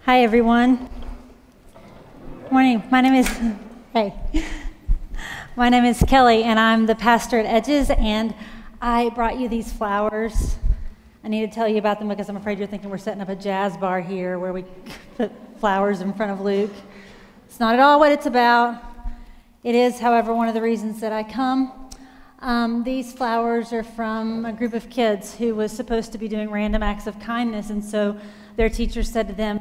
Hi, everyone. Morning. My name is Kelly, and I'm the pastor at Edges, and I brought you these flowers. I need to tell you about them because I'm afraid you're thinking we're setting up a jazz bar here where we put flowers in front of Luke. It's not at all what it's about. It is, however, one of the reasons that I come. These flowers are from a group of kids who was supposed to be doing random acts of kindness, and so their teacher said to them,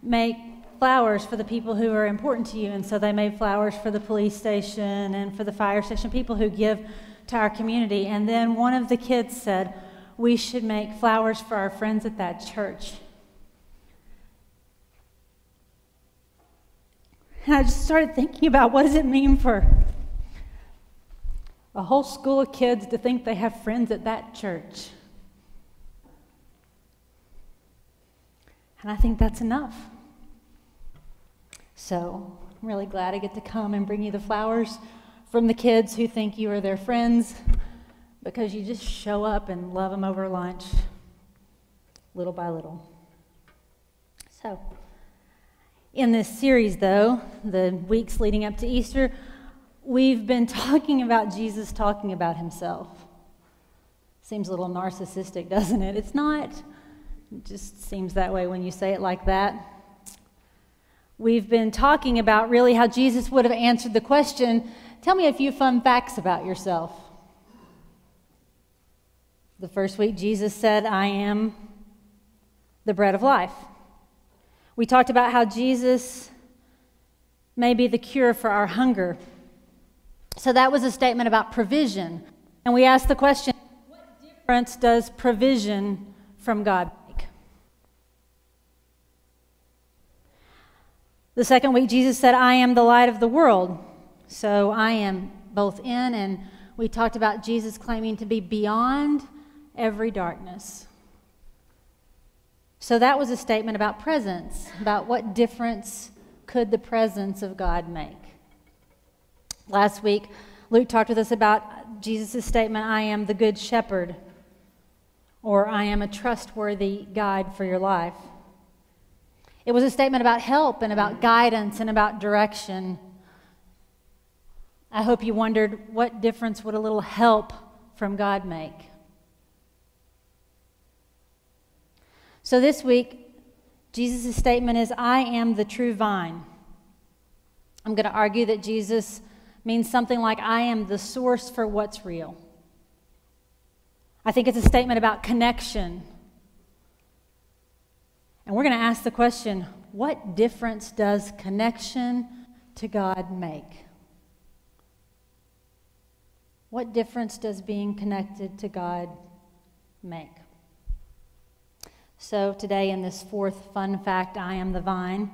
make flowers for the people who are important to you. And so they made flowers for the police station and for the fire station, people who give to our community. And then one of the kids said, we should make flowers for our friends at that church. And I just started thinking about what does it mean for a whole school of kids to think they have friends at that church. And I think that's enough. So I'm really glad I get to come and bring you the flowers from the kids who think you are their friends because you just show up and love them over lunch, little by little. So in this series, though, the weeks leading up to Easter, we've been talking about Jesus talking about himself. Seems a little narcissistic, doesn't it? It's not. It just seems that way when you say it like that. We've been talking about really how Jesus would have answered the question, tell me a few fun facts about yourself. The first week, Jesus said, I am the bread of life. We talked about how Jesus may be the cure for our hunger. So that was a statement about provision. And we asked the question, what difference does provision from God make? The second week, Jesus said, I am the light of the world. So I am both in, and we talked about Jesus claiming to be beyond every darkness. So that was a statement about presence, about what difference could the presence of God make. Last week, Luke talked with us about Jesus' statement, I am the good shepherd, or I am a trustworthy guide for your life. It was a statement about help and about guidance and about direction. I hope you wondered, what difference would a little help from God make? So this week, Jesus' statement is, I am the true vine. I'm going to argue that Jesus means something like, I am the source for what's real. I think it's a statement about connection. And we're going to ask the question, what difference does connection to God make? What difference does being connected to God make? So today in this fourth fun fact, I am the vine,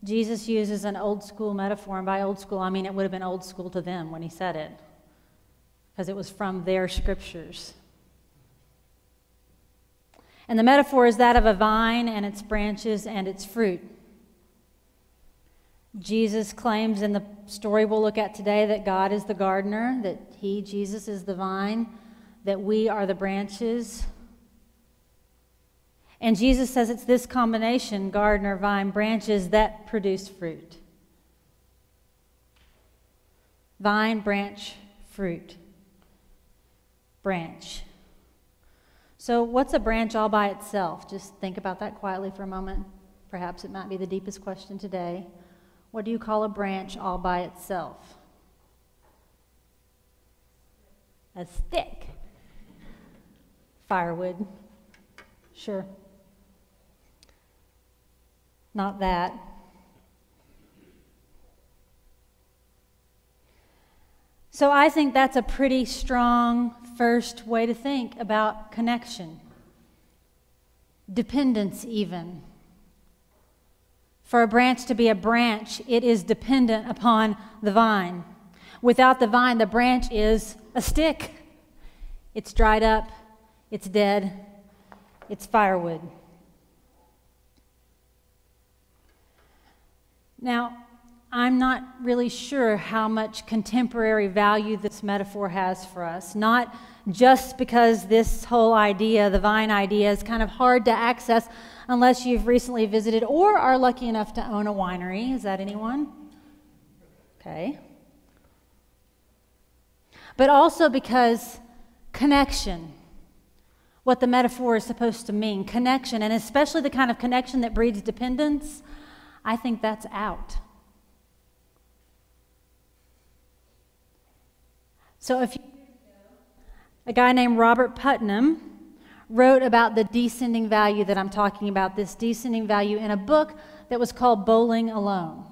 Jesus uses an old school metaphor. And by old school, I mean it would have been old school to them when he said it, because it was from their scriptures. And the metaphor is that of a vine and its branches and its fruit. Jesus claims in the story we'll look at today that God is the gardener, that he, Jesus, is the vine, that we are the branches. And Jesus says it's this combination, gardener, vine, branches, that produce fruit. Vine, branch, fruit. Branch. So what's a branch all by itself? Just think about that quietly for a moment. Perhaps it might be the deepest question today. What do you call a branch all by itself? A stick. Firewood. Sure. Not that. So I think that's a pretty strong first way to think about connection. Dependence even. For a branch to be a branch, it is dependent upon the vine. Without the vine, the branch is a stick. It's dried up, it's dead, it's firewood. Now, I'm not really sure how much contemporary value this metaphor has for us. Not just because this whole idea, the vine idea, is kind of hard to access unless you've recently visited or are lucky enough to own a winery. Is that anyone? Okay. But also because connection, what the metaphor is supposed to mean, connection, and especially the kind of connection that breeds dependence, I think that's out. So a guy named Robert Putnam wrote about the descending value that I'm talking about, this descending value, in a book that was called Bowling Alone.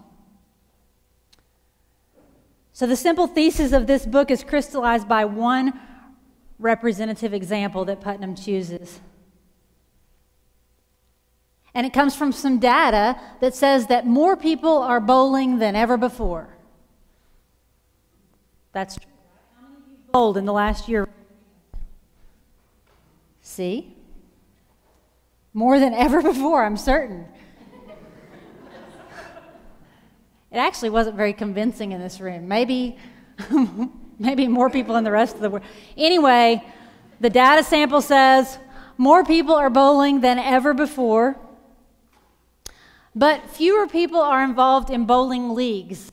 So the simple thesis of this book is crystallized by one representative example that Putnam chooses. And it comes from some data that says that more people are bowling than ever before. That's true. How many of you bowled in the last year? See? More than ever before, I'm certain. It actually wasn't very convincing in this room. Maybe more people in the rest of the world. Anyway, the data sample says more people are bowling than ever before, but fewer people are involved in bowling leagues.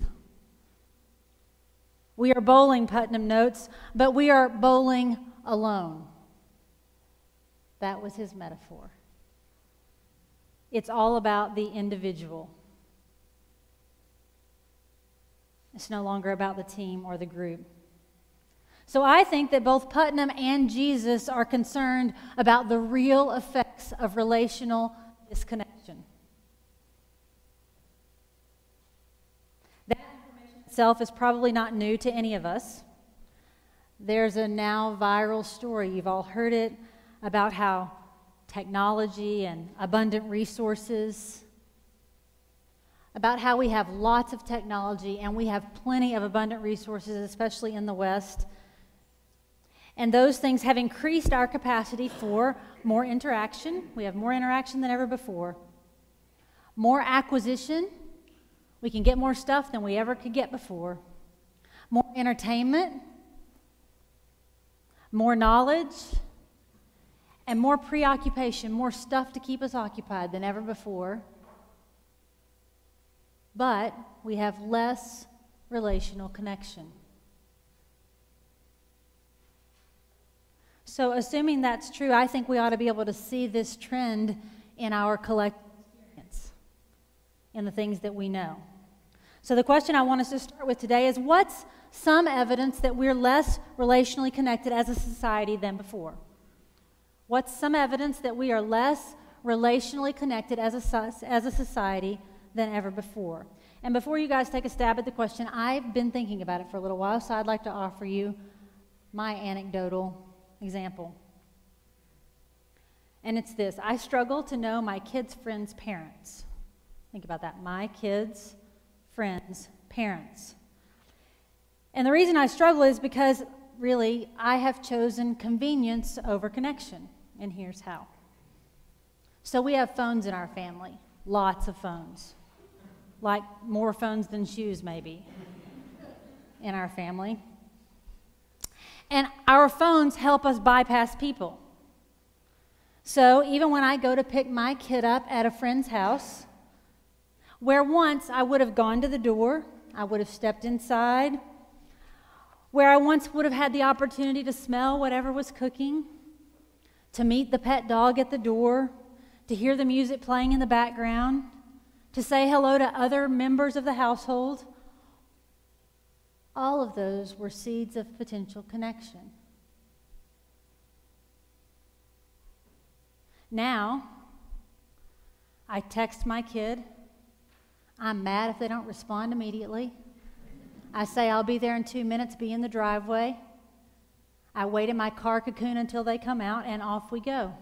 We are bowling, Putnam notes, but we are bowling alone. That was his metaphor. It's all about the individual. It's no longer about the team or the group. So I think that both Putnam and Jesus are concerned about the real effects of relational disconnection. That information itself is probably not new to any of us. There's a now viral story, you've all heard it, about how technology and abundant resources, about how we have lots of technology and we have plenty of abundant resources, especially in the West. And those things have increased our capacity for more interaction. We have more interaction than ever before. More acquisition. We can get more stuff than we ever could get before. More entertainment. More knowledge. And more preoccupation, more stuff to keep us occupied than ever before. But we have less relational connection. So assuming that's true, I think we ought to be able to see this trend in our collective experience, in the things that we know. So the question I want us to start with today is, what's some evidence that we're less relationally connected as a society than before? What's some evidence that we are less relationally connected as a society than ever before? And before you guys take a stab at the question, I've been thinking about it for a little while, so I'd like to offer you my anecdotal example. And it's this: I struggle to know my kids' friends' parents. Think about that. My kids' friends' parents. And the reason I struggle is because, really, I have chosen convenience over connection. And here's how. So we have phones in our family. Lots of phones. Like more phones than shoes, maybe, in our family. And our phones help us bypass people. So even when I go to pick my kid up at a friend's house, where once I would have gone to the door, I would have stepped inside, where I once would have had the opportunity to smell whatever was cooking, to meet the pet dog at the door, to hear the music playing in the background, to say hello to other members of the household, all of those were seeds of potential connection. Now, I text my kid. I'm mad if they don't respond immediately. I say I'll be there in 2 minutes, be in the driveway. I wait in my car cocoon until they come out, and off we go.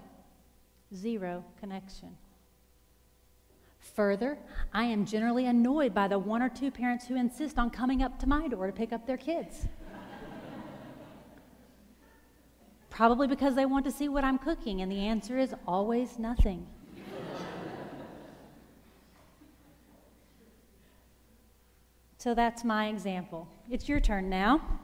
Zero connection. Further, I am generally annoyed by the 1 or 2 parents who insist on coming up to my door to pick up their kids. Probably because they want to see what I'm cooking, and the answer is always nothing. So that's my example. It's your turn now.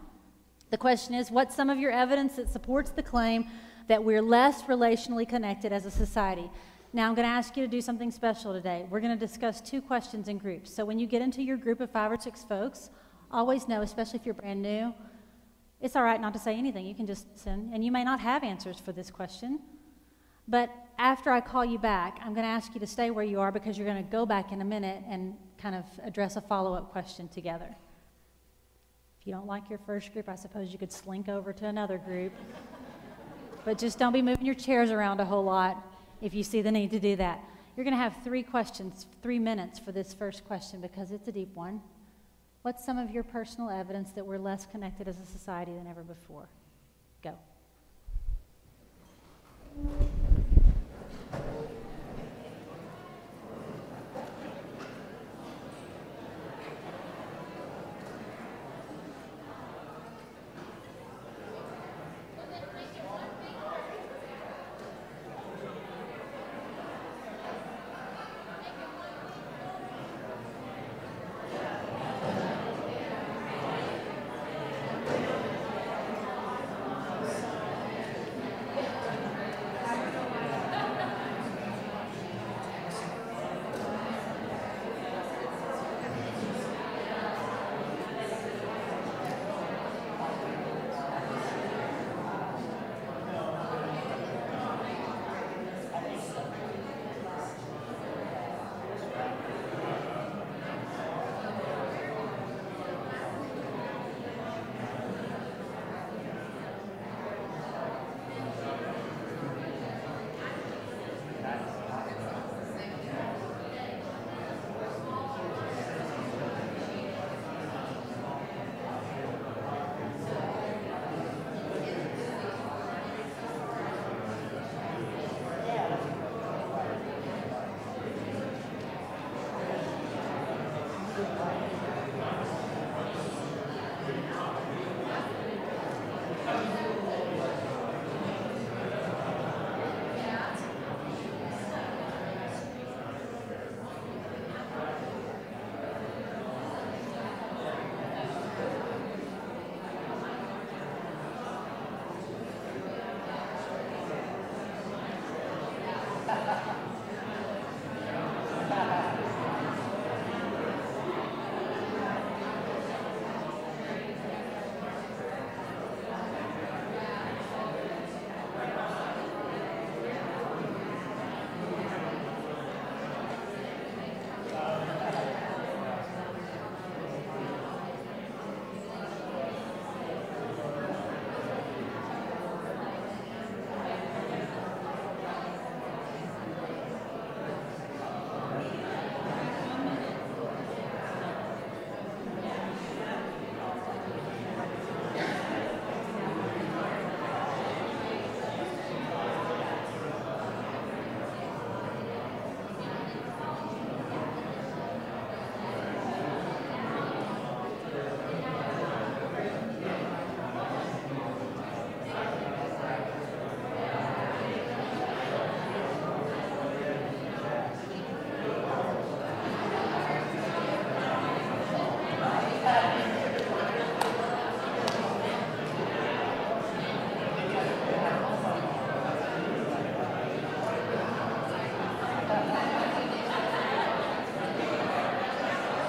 The question is, what's some of your evidence that supports the claim that we're less relationally connected as a society? Now, I'm going to ask you to do something special today. We're going to discuss 2 questions in groups. So when you get into your group of 5 or 6 folks, always know, especially if you're brand new, it's all right not to say anything. You can just send, and you may not have answers for this question. But after I call you back, I'm going to ask you to stay where you are because you're going to go back in a minute and kind of address a follow-up question together. If you don't like your first group, I suppose you could slink over to another group. But just don't be moving your chairs around a whole lot if you see the need to do that. You're going to have 3 questions, 3 minutes for this first question because it's a deep one. What's some of your personal evidence that we're less connected as a society than ever before? Go.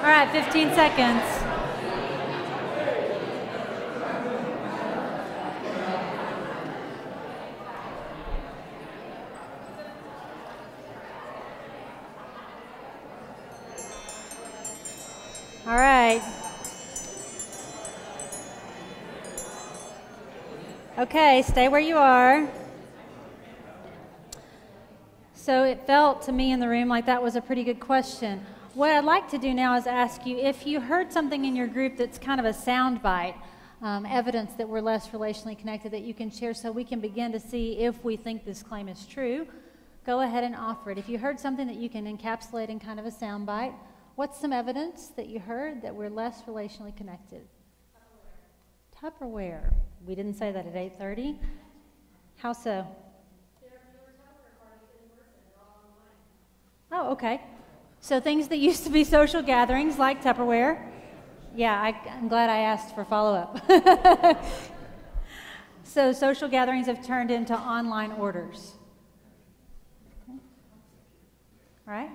All right, 15 seconds. All right. Okay, stay where you are. So it felt to me in the room like that was a pretty good question. What I'd like to do now is ask you if you heard something in your group that's kind of a sound bite, evidence that we're less relationally connected that you can share so we can begin to see if we think this claim is true. Go ahead and offer it. If you heard something that you can encapsulate in kind of a sound bite, what's some evidence that you heard that we're less relationally connected? Tupperware. We didn't say that at 8:30. How so? Oh, okay. So things that used to be social gatherings like Tupperware. Yeah, I'm glad I asked for follow-up. So social gatherings have turned into online orders. Okay. All right?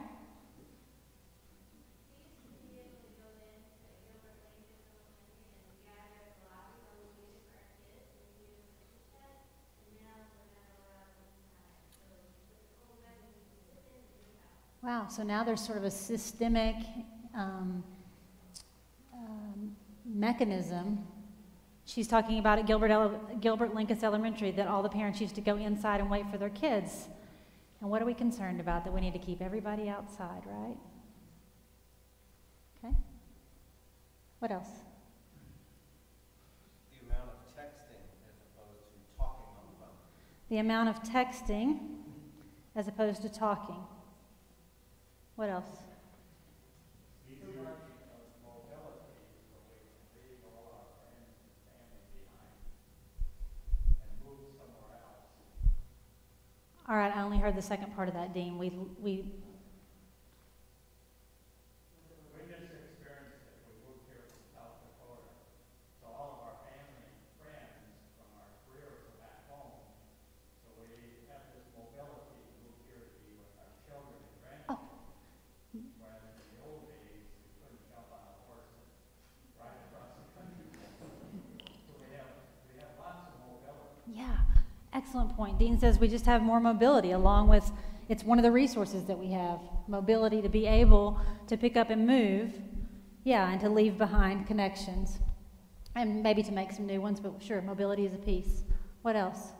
Wow, so now there's sort of a systemic mechanism. She's talking about at Gilbert Lincoln Elementary that all the parents used to go inside and wait for their kids. And what are we concerned about? That we need to keep everybody outside, right? Okay. What else? The amount of texting as opposed to talking on the phone. The amount of texting as opposed to talking. What else? All right, I only heard the second part of that, Dean. We just experienced it. We moved here from South Dakota. So all of our family and friends from our careers are back home. So we have this mobility to move here to be with our children and grandchildren. Whereas in the old days, we couldn't jump on a horse and ride across the country. So we have lots of mobility. Yeah. Excellent point. Dean says we just have more mobility along with, it's one of the resources that we have, mobility to be able to pick up and move, yeah, and to leave behind connections, and maybe to make some new ones, but sure, mobility is a piece. What else?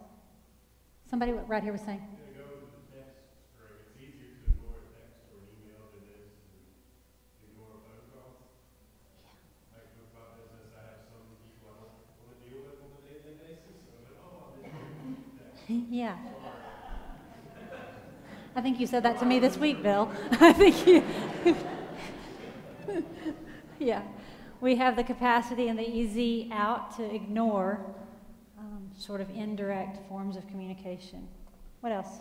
Somebody right here was saying. Go to the text string. It's easier to ignore a text or an email than it is to ignore a phone call. Yeah. Like with my business, I have some people I don't want to deal with on a daily basis. So I'm like, oh, I'll just yeah. I think you said that to me this week, Bill. I think you. Yeah. We have the capacity and the easy out to ignore sort of indirect forms of communication. What else?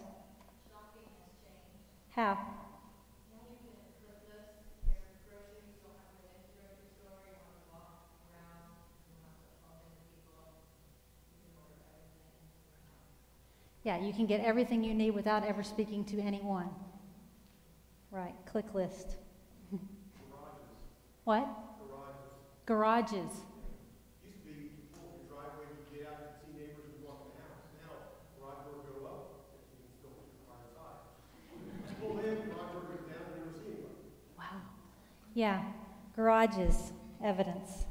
Shopping has changed. How? Now you can flip this, your groceries, you don't have to go into the grocery store, you don't have to walk around, you don't have to bump into people, you can order everything from your house. Yeah, you can get everything you need without ever speaking to anyone. Right, click list. Garages. What? Garages. Garages. Used to be you pull up your driveway, you get out, you see neighbors who walk in the house. Now, garage door go up, you can still put your car inside. You pull in, garage door goes down, and you never see anybody. Wow. Yeah, garages, evidence.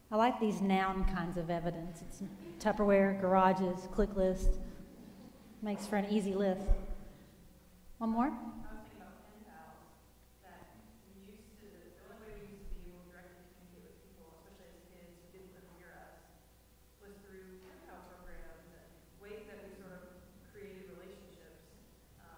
I like these noun kinds of evidence. It's Tupperware, garages, click list. Makes for an easy list. One more? I was thinking about pen pals, that we used to, the only way we used to be able to directly communicate with people, especially as kids who didn't live near us, was through pen pal programs and ways that we sort of created relationships. And now,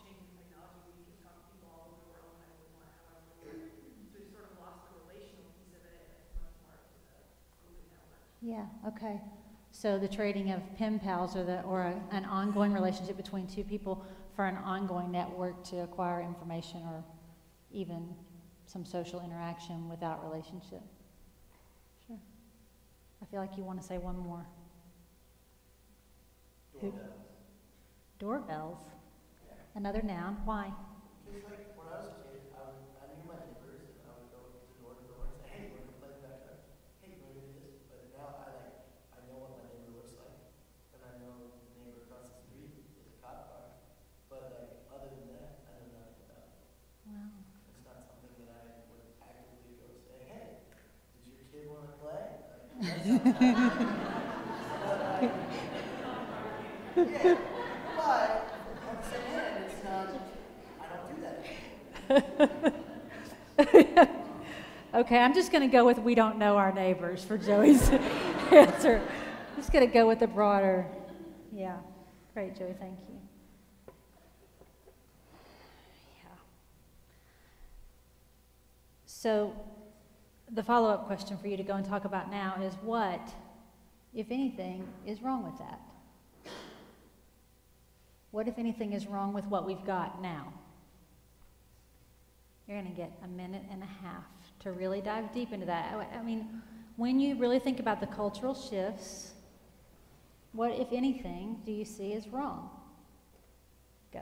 changing technology, we can talk to people all over the world whenever we want, however we want. So we sort of lost the relational piece of it, and it's much more just an open network. Yeah, okay. So the trading of pen pals or an ongoing relationship between two people for an ongoing network to acquire information or even some social interaction without relationship. Sure. I feel like you want to say one more. Doorbells. Doorbells? Yeah. Another noun. Why? Because like when I was a kid, I knew my neighbors and I would go door to door and say, hey, you want to play in the backyard? Hey, you want to do this? But now I know what my neighbor looks like, and I know the neighbor across the street is a cop car. But like other than that, I know nothing about it. Wow. It's not something that I would actively go say, hey, does your kid want to play? Like, that's not yeah, but on the same hand, it's not. I don't do that. Okay, I'm just going to go with we don't know our neighbors for Joey's answer. I'm just going to go with the broader. Yeah. Great, Joey. Thank you. Yeah. So the follow-up question for you to go and talk about now is what, if anything, is wrong with that? What, if anything, is wrong with what we've got now? You're going to get a minute and a half to really dive deep into that. I mean, when you really think about the cultural shifts, what, if anything, do you see as wrong? Go.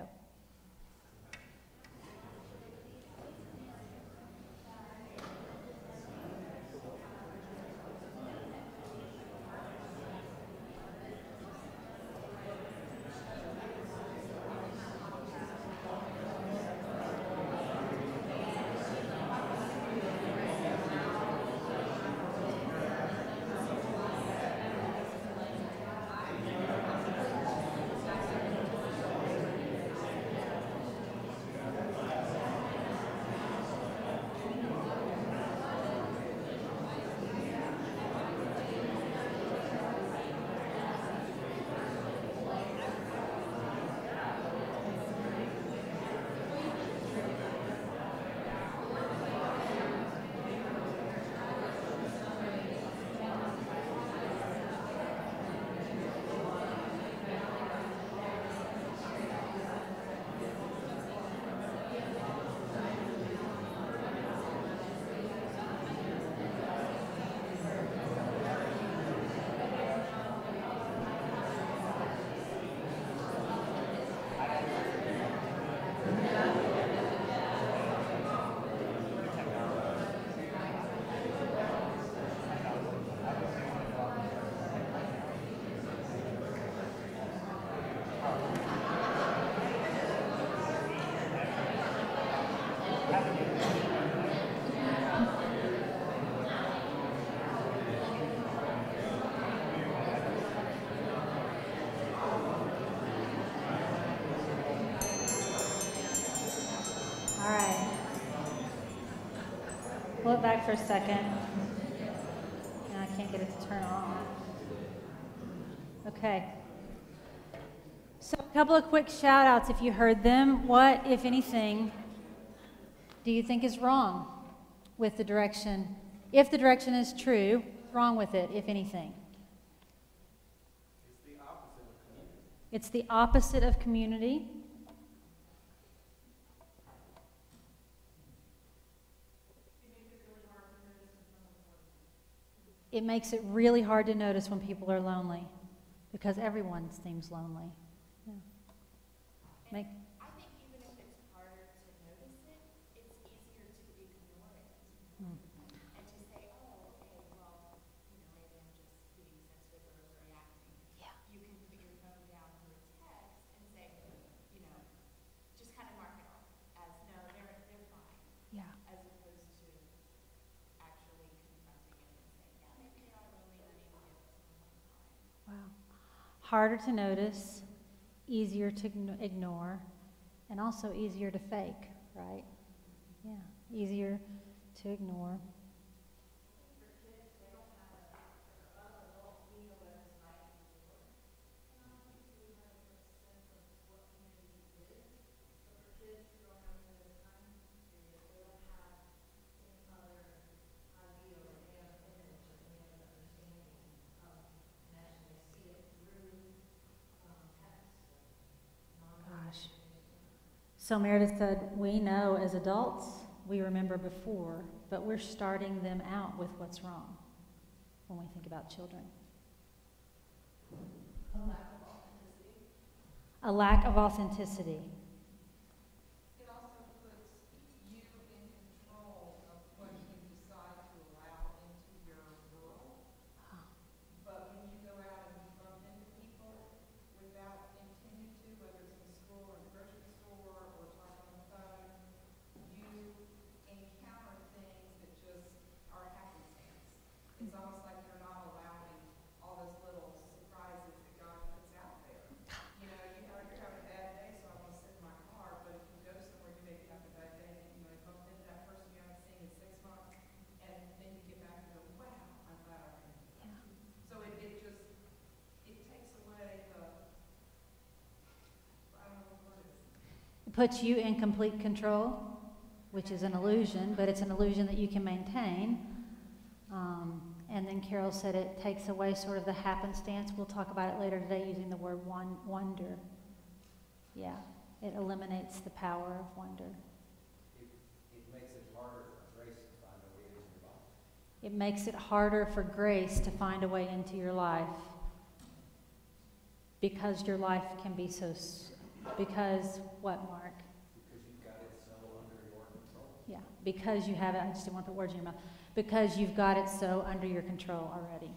Pull it back for a second. Now I can't get it to turn off. Okay. So a couple of quick shout outs if you heard them. What, if anything, do you think is wrong with the direction? If the direction is true, what's wrong with it, if anything? It's the opposite of community. It makes it really hard to notice when people are lonely, because everyone seems lonely. Yeah. I think even if it's harder to notice it, it's easier to ignore it. And to say, oh, okay, well, maybe I'm just being sensitive or reacting. Yeah. You can put your phone down through a text and say, just kind of mark it off as, no, they're fine. Yeah. As opposed to actually confronting it and saying, yeah, maybe they are lonely and I need to give someone time. Wow. Harder to notice, easier to ignore, and also easier to fake, right? Yeah, easier to ignore. Gosh. So Meredith said, we know as adults, we remember before, but we're starting them out with what's wrong when we think about children. A lack of authenticity. It also puts you in control of what you decide to allow into your world. But when you go out and you bump into people without intending to, whether it's in school or the grocery store or talking on the phone, you encounter things that just are happenstance. It's almost like you're not allowing all those little surprises that God puts out there. You're having a bad day, so I'm going to sit in my car, but if you go somewhere, you maybe have a bad day, and you bump into that person you haven't seen in 6 months, and then you get back and go, wow, I'm glad I came. Yeah. So it takes away the, I don't know what it is. It puts you in complete control, which is an illusion, but it's an illusion that you can maintain. And then Carol said it takes away sort of the happenstance. We'll talk about it later today using the word wonder. Yeah, it eliminates the power of wonder. It makes It makes it harder for grace to find a way into your life because your life can be so, because what, Mark? Because you've got it so under your control. Yeah, because you have it, I just didn't want to put words in your mouth, because you've got it so under your control already.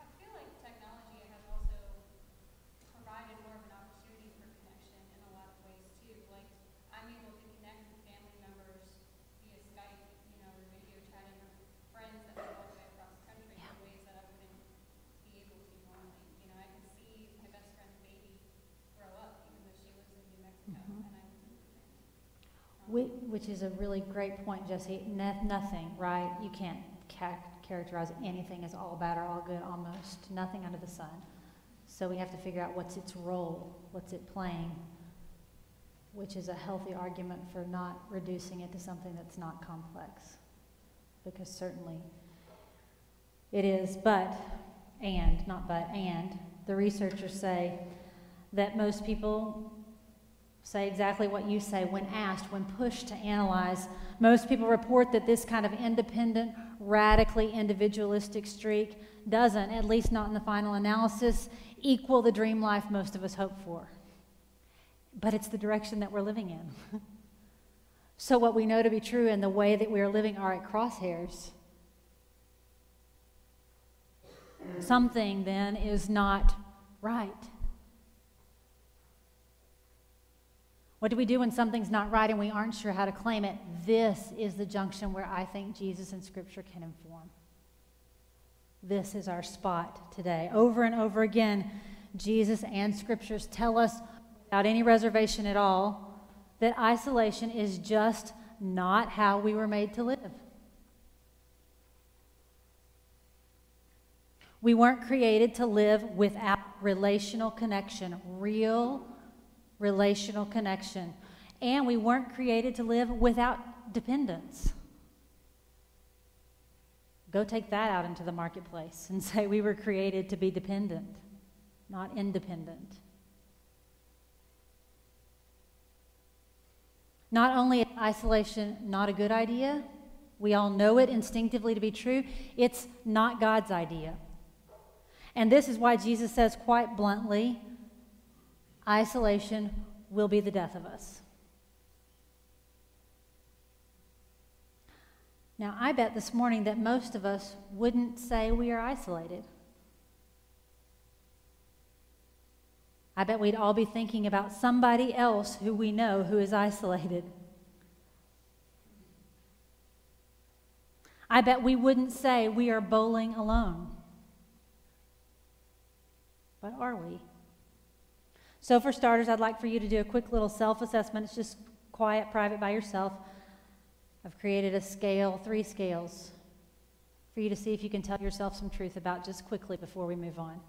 I feel like technology has also provided more of an opportunity for connection in a lot of ways too. Like, I'm able to connect with family members via Skype, or video chatting, or friends that live all the way across the country in ways that I wouldn't be able to normally. I can see my best friend's baby grow up, even though she lives in New Mexico, and I live in Virginia. Which is a really great point, Jesse. Nothing, right? You can't characterize anything as all bad or all good, almost. Nothing under the sun. So we have to figure out what's its role, what's it playing, which is a healthy argument for not reducing it to something that's not complex. Because certainly it is, and the researchers say that most people say exactly what you say when asked, when pushed to analyze. Most people report that this kind of independent, radically individualistic streak doesn't, at least not in the final analysis, equal the dream life most of us hope for. But it's the direction that we're living in. So what we know to be true and the way that we are living are at crosshairs. Something then is not right. What do we do when something's not right and we aren't sure how to claim it? This is the junction where I think Jesus and Scripture can inform. This is our spot today. Over and over again, Jesus and Scriptures tell us without any reservation at all that isolation is just not how we were made to live. We weren't created to live without relational connection, real relational connection. And we weren't created to live without dependence. Go take that out into the marketplace and say we were created to be dependent, not independent. Not only is isolation not a good idea, we all know it instinctively to be true, it's not God's idea. And this is why Jesus says quite bluntly, isolation will be the death of us. Now, I bet this morning that most of us wouldn't say we are isolated. I bet we'd all be thinking about somebody else who we know who is isolated. I bet we wouldn't say we are bowling alone. But are we? So for starters, I'd like for you to do a quick little self-assessment. It's just quiet, private, by yourself. I've created a scale, 3 scales, for you to see if you can tell yourself some truth about just quickly before we move on.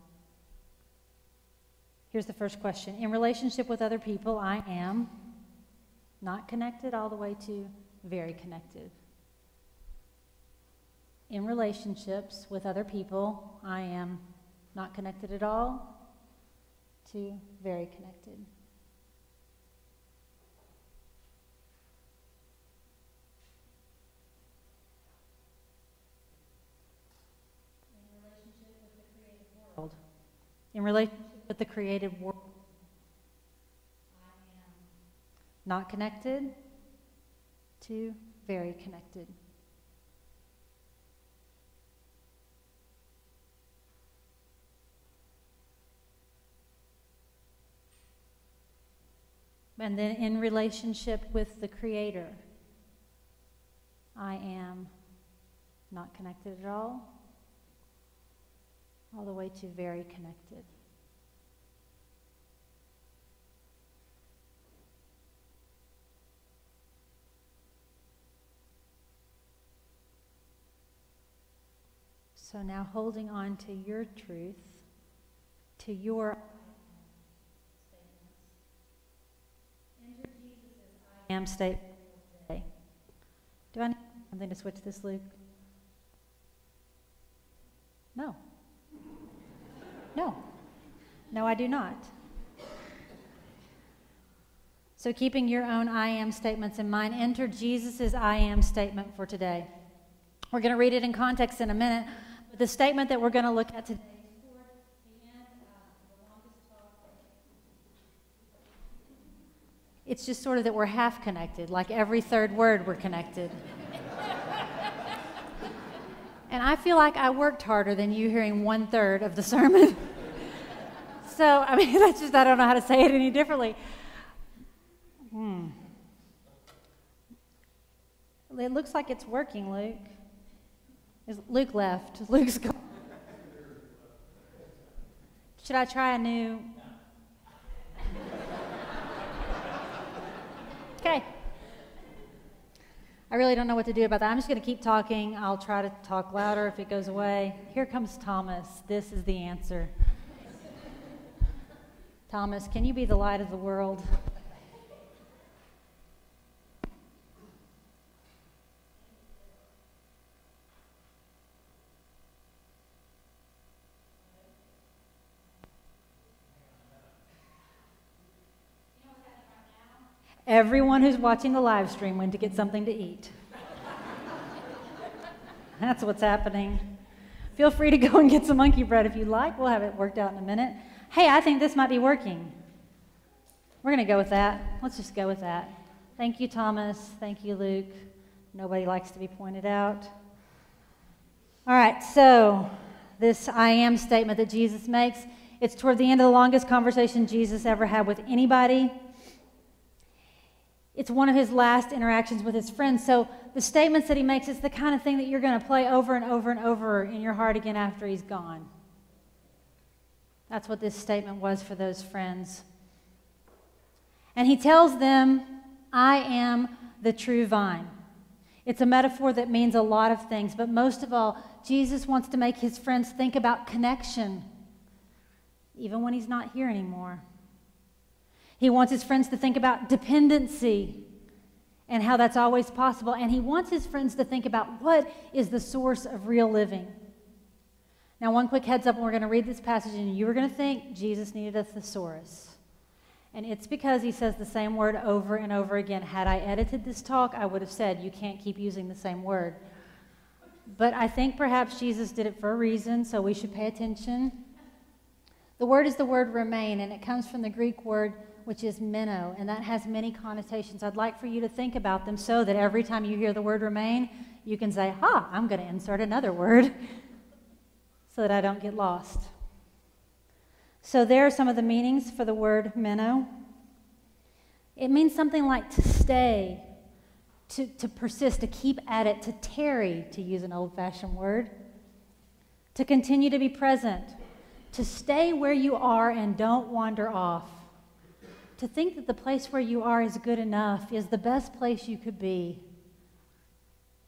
Here's the first question. In relationship with other people, I am not connected all the way to very connected. In relationships with other people, I am not connected at all to very connected. In relationship with the created world. In relationship with the created world, I am not connected to very connected. And then in relationship with the Creator, I am not connected at all the way to very connected. So now holding on to your truth, to your I am statement today. Do I need something to switch this, Luke? No. No, I do not. So keeping your own I am statements in mind, enter Jesus' I am statement for today. We're going to read it in context in a minute, but the statement that we're going to look at today is toward the end of the longest talk. It's just sort of that we're half connected, like every third word we're connected. And I feel like I worked harder than you hearing 1/3 of the sermon. So, I mean, that's just, I don't know how to say it any differently. It looks like it's working, Luke. Luke left. Luke's gone. Should I try a new? Okay. I really don't know what to do about that. I'm just going to keep talking. I'll try to talk louder if it goes away. Here comes Thomas. This is the answer. Thomas, can you be the light of the world? Everyone who's watching the live stream went to get something to eat. That's what's happening. Feel free to go and get some monkey bread if you like. We'll have it worked out in a minute. Hey, I think this might be working. We're going to go with that. Let's just go with that. Thank you, Thomas. Thank you, Luke. Nobody likes to be pointed out. All right, so this I am statement that Jesus makes, it's toward the end of the longest conversation Jesus ever had with anybody. It's one of his last interactions with his friends. So the statements that he makes is the kind of thing that you're going to play over and over and over in your heart again after he's gone. That's what this statement was for those friends. And he tells them, I am the true vine. It's a metaphor that means a lot of things, but most of all, Jesus wants to make his friends think about connection, even when he's not here anymore. He wants his friends to think about dependency and how that's always possible. And he wants his friends to think about what is the source of real living. Now, one quick heads up, we're going to read this passage, and you were going to think Jesus needed a thesaurus. And it's because he says the same word over and over again. Had I edited this talk, I would have said, you can't keep using the same word. But I think perhaps Jesus did it for a reason, so we should pay attention. The word is the word remain, and it comes from the Greek word which is meno, and that has many connotations. I'd like for you to think about them so that every time you hear the word remain, you can say, I'm going to insert another word so that I don't get lost. So there are some of the meanings for the word meno. It means something like to stay, to persist, to keep at it, to tarry, to use an old-fashioned word, to continue to be present, to stay where you are and don't wander off. To think that the place where you are is good enough, is the best place you could be.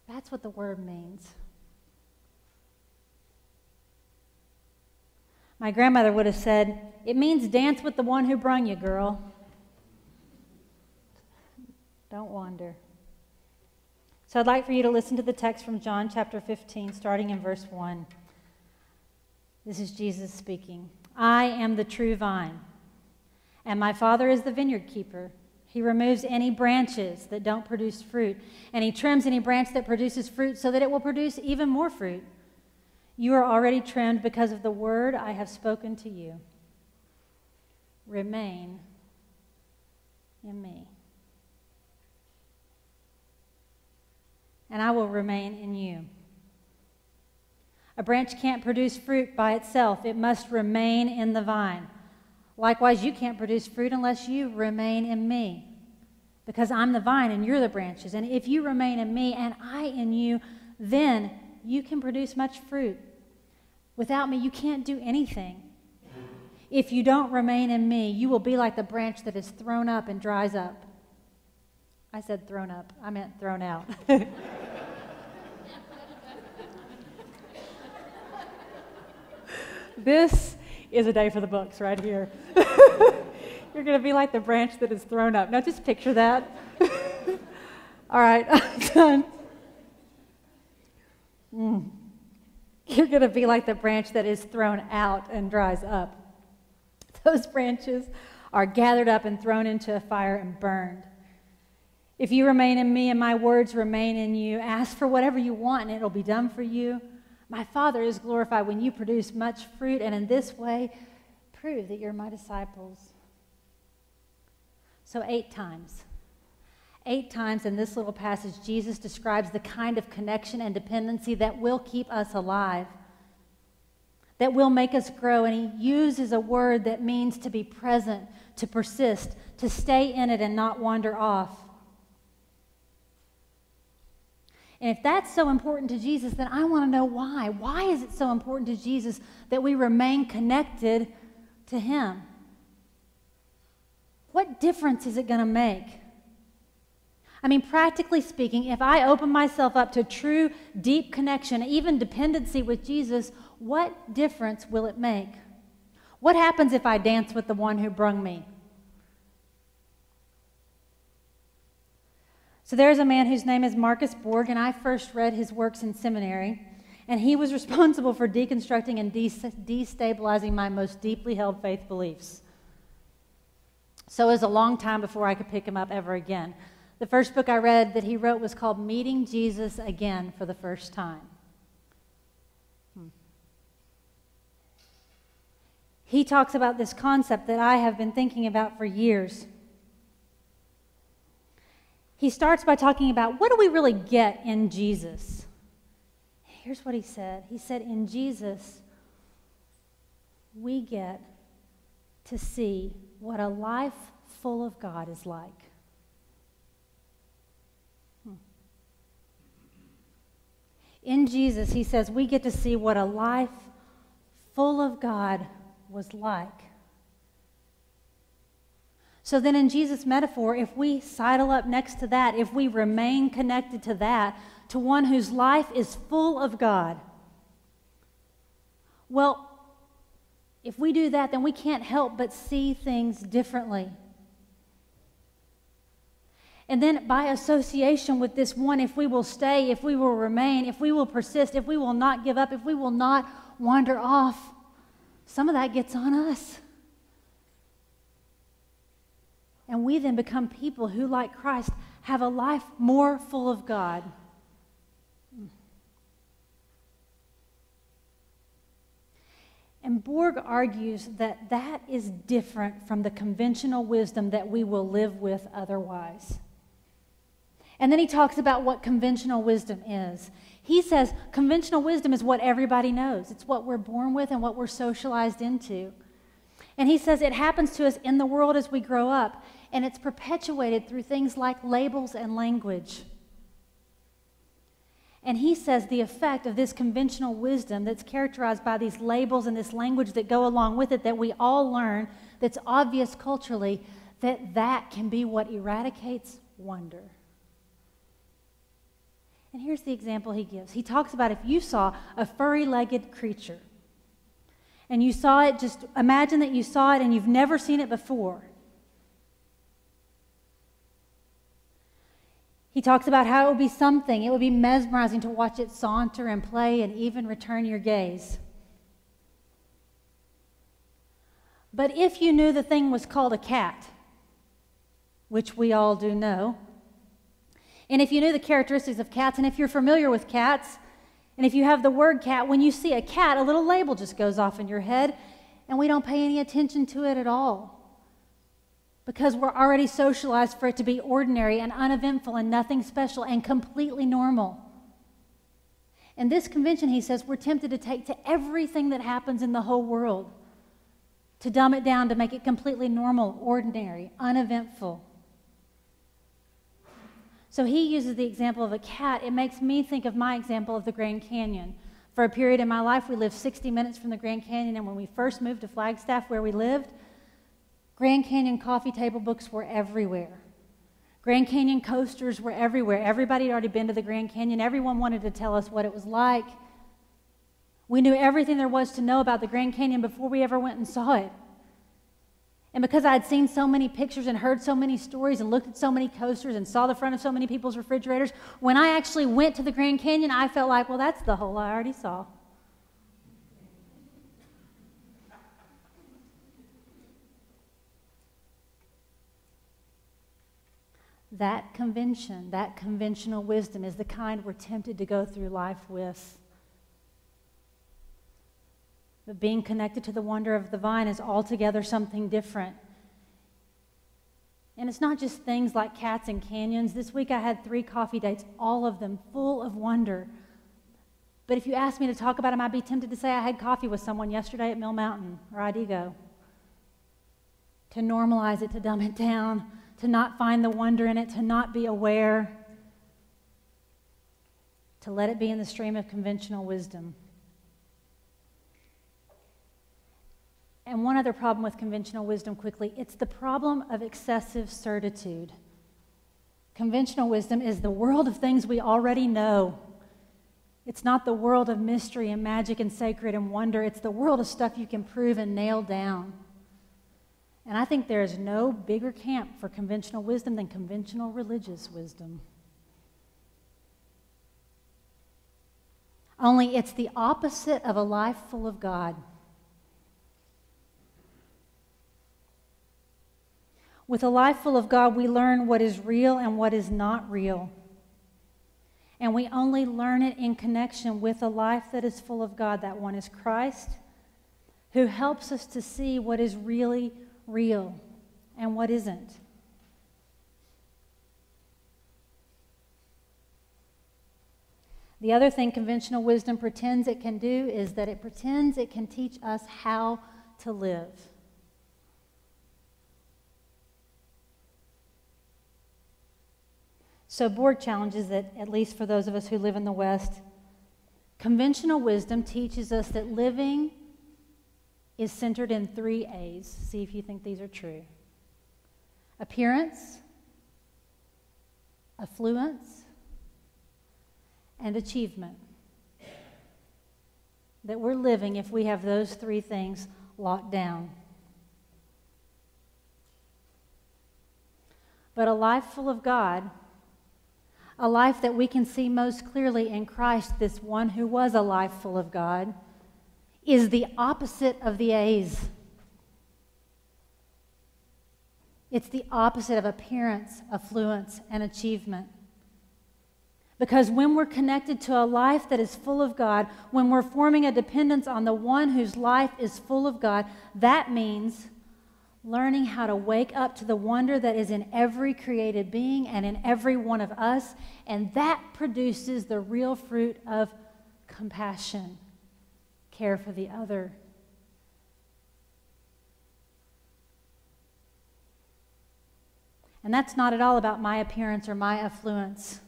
That's what the word means. My grandmother would have said, it means dance with the one who brung you, girl. Don't wander. So I'd like for you to listen to the text from John chapter 15, starting in verse 1. This is Jesus speaking. I am the true vine, and my Father is the vineyard keeper. He removes any branches that don't produce fruit, and he trims any branch that produces fruit so that it will produce even more fruit. You are already trimmed because of the word I have spoken to you. Remain in me, and I will remain in you. A branch can't produce fruit by itself. It must remain in the vine. Likewise, you can't produce fruit unless you remain in me, because I'm the vine and you're the branches. And if you remain in me and I in you, then you can produce much fruit. Without me, you can't do anything. If you don't remain in me, you will be like the branch that is thrown up and dries up. I said thrown up. I meant thrown out. This is a day for the books right here. You're going to be like the branch that is thrown up. Now just picture that. All right, I'm done. You're going to be like the branch that is thrown out and dries up. Those branches are gathered up and thrown into a fire and burned. If you remain in me and my words remain in you, ask for whatever you want and it'll be done for you. My Father is glorified when you produce much fruit, and in this way, prove that you're my disciples. So 8 times. 8 times in this little passage, Jesus describes the kind of connection and dependency that will keep us alive, that will make us grow. And he uses a word that means to be present, to persist, to stay in it and not wander off. And if that's so important to Jesus, then I want to know why. Why is it so important to Jesus that we remain connected to him? What difference is it going to make? I mean, practically speaking, if I open myself up to true, deep connection, even dependency with Jesus, what difference will it make? What happens if I dance with the one who brung me? So there's a man whose name is Marcus Borg, and I first read his works in seminary, and he was responsible for deconstructing and destabilizing my most deeply held faith beliefs. So it was a long time before I could pick him up ever again. The first book I read that he wrote was called Meeting Jesus Again for the First Time. He talks about this concept that I have been thinking about for years. He starts by talking about what do we really get in Jesus? Here's what he said. He said, in Jesus, we get to see what a life full of God is like. In Jesus, he says, we get to see what a life full of God was like. So then in Jesus' metaphor, if we sidle up next to that, if we remain connected to that, to one whose life is full of God, well, if we do that, then we can't help but see things differently. And then by association with this one, if we will stay, if we will remain, if we will persist, if we will not give up, if we will not wander off, some of that gets on us. And we then become people who, like Christ, have a life more full of God. And Borg argues that that is different from the conventional wisdom that we will live with otherwise. And then he talks about what conventional wisdom is. He says conventional wisdom is what everybody knows. It's what we're born with and what we're socialized into. And he says it happens to us in the world as we grow up, and it's perpetuated through things like labels and language. And he says the effect of this conventional wisdom that's characterized by these labels and this language that go along with it that we all learn, that's obvious culturally, that can be what eradicates wonder. And here's the example he gives. He talks about if you saw a furry-legged creature, and you saw it, just imagine that you saw it and you've never seen it before. He talks about how it would be something, it would be mesmerizing to watch it saunter and play and even return your gaze. But if you knew the thing was called a cat, which we all do know, and if you knew the characteristics of cats, and if you're familiar with cats, and if you have the word cat, when you see a cat, a little label just goes off in your head, and we don't pay any attention to it at all. Because we're already socialized for it to be ordinary and uneventful and nothing special and completely normal. And this convention, he says, we're tempted to take to everything that happens in the whole world, to dumb it down, to make it completely normal, ordinary, uneventful. So he uses the example of a cat. It makes me think of my example of the Grand Canyon. For a period in my life, we lived 60 minutes from the Grand Canyon, and when we first moved to Flagstaff, where we lived, Grand Canyon coffee table books were everywhere. Grand Canyon coasters were everywhere. Everybody had already been to the Grand Canyon. Everyone wanted to tell us what it was like. We knew everything there was to know about the Grand Canyon before we ever went and saw it. And because I had seen so many pictures and heard so many stories and looked at so many coasters and saw the front of so many people's refrigerators, when I actually went to the Grand Canyon, I felt like, well, that's the hole I already saw. That convention, that conventional wisdom is the kind we're tempted to go through life with. But being connected to the wonder of the vine is altogether something different. And it's not just things like cats and canyons. This week I had 3 coffee dates, all of them full of wonder. But if you asked me to talk about them, I'd be tempted to say I had coffee with someone yesterday at Mill Mountain or Idigo. To normalize it, to dumb it down, to not find the wonder in it, to not be aware, to let it be in the stream of conventional wisdom. And one other problem with conventional wisdom quickly, it's the problem of excessive certitude. Conventional wisdom is the world of things we already know. It's not the world of mystery and magic and sacred and wonder. It's the world of stuff you can prove and nail down. And I think there is no bigger camp for conventional wisdom than conventional religious wisdom. Only it's the opposite of a life full of God. With a life full of God, we learn what is real and what is not real. And we only learn it in connection with a life that is full of God. That one is Christ, who helps us to see what is really real and what isn't. The other thing conventional wisdom pretends it can do is that it pretends it can teach us how to live. So Borg challenges that, at least for those of us who live in the West, conventional wisdom teaches us that living is centered in 3 A's. See if you think these are true. Appearance, affluence, and achievement. That we're living if we have those 3 things locked down. But a life full of God, a life that we can see most clearly in Christ, this one who was a life full of God, is the opposite of the A's. It's the opposite of appearance, affluence, and achievement. Because when we're connected to a life that is full of God, when we're forming a dependence on the one whose life is full of God, that means learning how to wake up to the wonder that is in every created being and in every one of us, and that produces the real fruit of compassion, care for the other. And that's not at all about my appearance or my affluence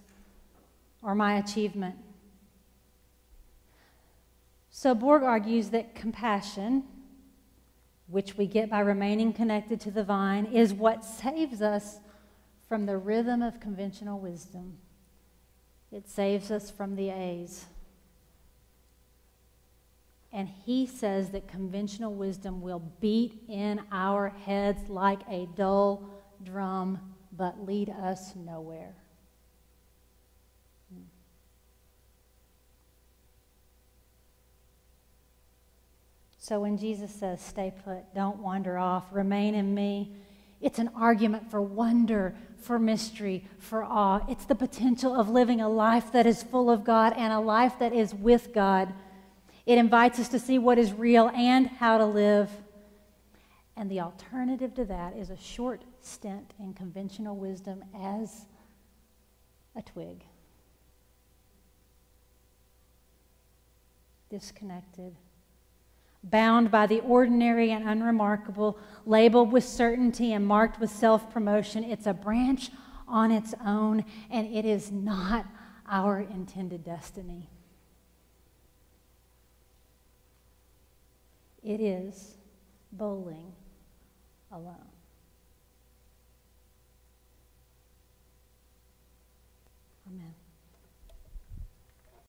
or my achievement. So Borg argues that compassion, which we get by remaining connected to the vine, is what saves us from the rhythm of conventional wisdom. It saves us from the A's. And he says that conventional wisdom will beat in our heads like a dull drum, but lead us nowhere. So when Jesus says, stay put, don't wander off, remain in me, it's an argument for wonder, for mystery, for awe. It's the potential of living a life that is full of God and a life that is with God. It invites us to see what is real and how to live. And the alternative to that is a short stint in conventional wisdom as a twig. Disconnected. Bound by the ordinary and unremarkable, labeled with certainty and marked with self-promotion. It's a branch on its own, and it is not our intended destiny. It is bowling alone.